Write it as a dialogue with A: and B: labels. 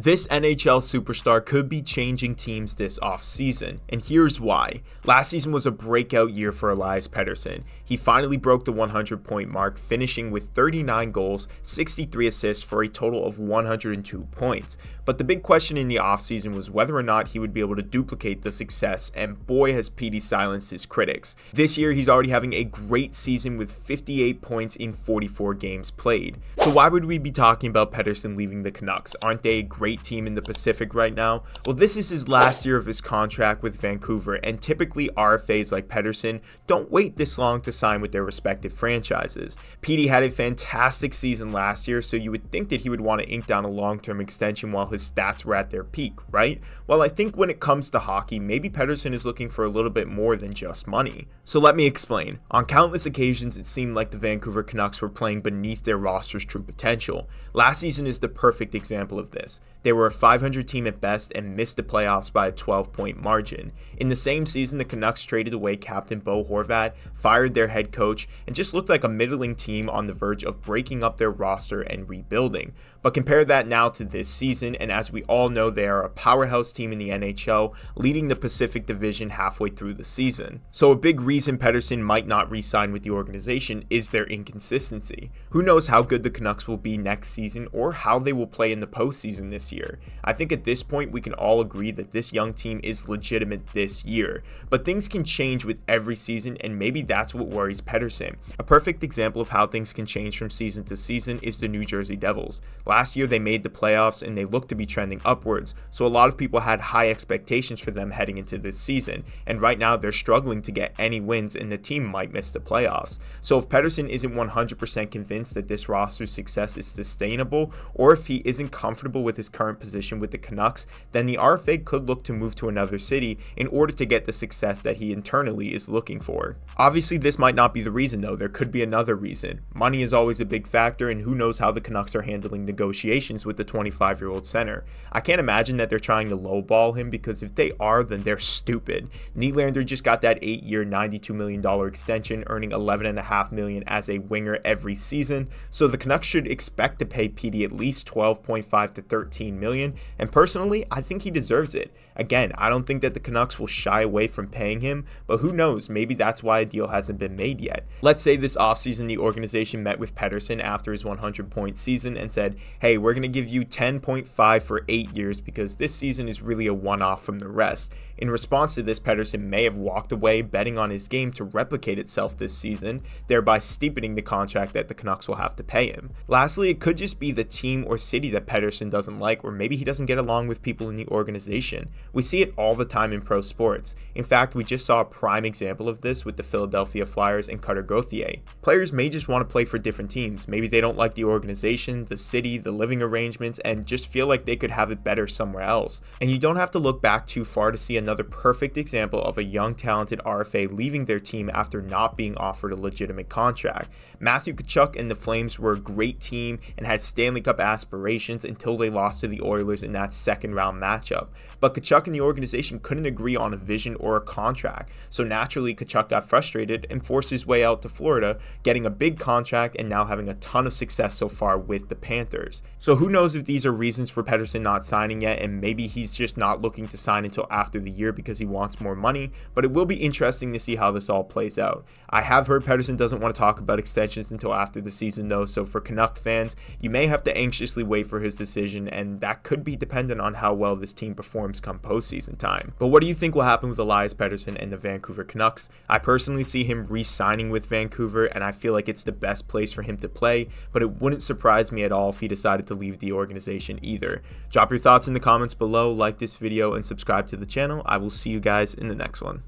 A: This NHL superstar could be changing teams this offseason, and here's why. Last season was a breakout year for Elias Pettersson. He finally broke the 100-point mark, finishing with 39 goals, 63 assists for a total of 102 points. But the big question in the offseason was whether or not he would be able to duplicate the success, and boy has Petey silenced his critics. This year he's already having a great season with 58 points in 44 games played. So why would we be talking about Pettersson leaving the Canucks? Aren't they a great team in the Pacific right now? Well, this is his last year of his contract with Vancouver, and typically RFAs like Pettersson don't wait this long to sign with their respective franchises. Petey had a fantastic season last year, so you would think that he would want to ink down a long-term extension while his stats were at their peak, right? Well, I think when it comes to hockey, maybe Pettersson is looking for a little bit more than just money. So let me explain. On countless occasions, it seemed like the Vancouver Canucks were playing beneath their roster's true potential. Last season is the perfect example of this. They were a 500 team at best and missed the playoffs by a 12-point margin. In the same season, the Canucks traded away captain Bo Horvat, fired their head coach, and just looked like a middling team on the verge of breaking up their roster and rebuilding. But compare that now to this season, and as we all know, they are a powerhouse team in the NHL, leading the Pacific Division halfway through the season. So a big reason Pettersson might not re-sign with the organization is their inconsistency. Who knows how good the Canucks will be next season or how they will play in the postseason this year. I think at this point we can all agree that this young team is legitimate this year, but things can change with every season, and maybe that's what worries Pettersson. A perfect example of how things can change from season to season is the New Jersey Devils. Last year they made the playoffs and they looked to be trending upwards, so a lot of people had high expectations for them heading into this season, and right now they're struggling to get any wins and the team might miss the playoffs. So if Pettersson isn't 100% convinced that this roster's success is sustainable, or if he isn't comfortable with his current position with the Canucks, then the RFA could look to move to another city in order to get the success that he internally is looking for. Obviously this might not be the reason though, there could be another reason. Money is always a big factor, and who knows how the Canucks are handling negotiations with the 25-year-old center. I can't imagine that they're trying to lowball him, because if they are, then they're stupid. Nylander just got that 8-year $92 million extension, earning $11.5 million as a winger every season, so the Canucks should expect to pay Petey at least $12.5 to $13 million, and personally I think he deserves it. Again, I don't think that the Canucks will shy away from paying him, but who knows, maybe that's why a deal hasn't been made yet. Let's say this offseason the organization met with Pettersson after his 100-point season and said, hey, we're going to give you $10.5 for 8 years because this season is really a one-off from the rest. In response to this, Pettersson may have walked away, betting on his game to replicate itself this season, thereby steepening the contract that the Canucks will have to pay him. Lastly, it could just be the team or city that Pettersson doesn't like, or maybe he doesn't get along with people in the organization. We see it all the time in pro sports. In fact, we just saw a prime example of this with the Philadelphia Flyers and Cutter Gauthier. Players may just want to play for different teams. Maybe they don't like the organization, the city, the living arrangements, and just feel like they could have it better somewhere else. And you don't have to look back too far to see another perfect example of a young, talented RFA leaving their team after not being offered a legitimate contract. Matthew Tkachuk and the Flames were a great team and had Stanley Cup aspirations until they lost to the Oilers in that second-round matchup. But Tkachuk and the organization couldn't agree on a vision or a contract, so naturally Tkachuk got frustrated and forced his way out to Florida, getting a big contract and now having a ton of success so far with the Panthers. So who knows if these are reasons for Pettersson not signing yet, and maybe he's just not looking to sign until after the year because he wants more money, but it will be interesting to see how this all plays out. I have heard Pettersson doesn't want to talk about extensions until after the season though, so for Canuck fans, you may have to anxiously wait for his decision, and that could be dependent on how well this team performs come postseason time. But what do you think will happen with Elias Pettersson and the Vancouver Canucks? I personally see him re-signing with Vancouver, and I feel like it's the best place for him to play, but it wouldn't surprise me at all if he decided to leave the organization either. Drop your thoughts in the comments below, like this video, and subscribe to the channel. I will see you guys in the next one.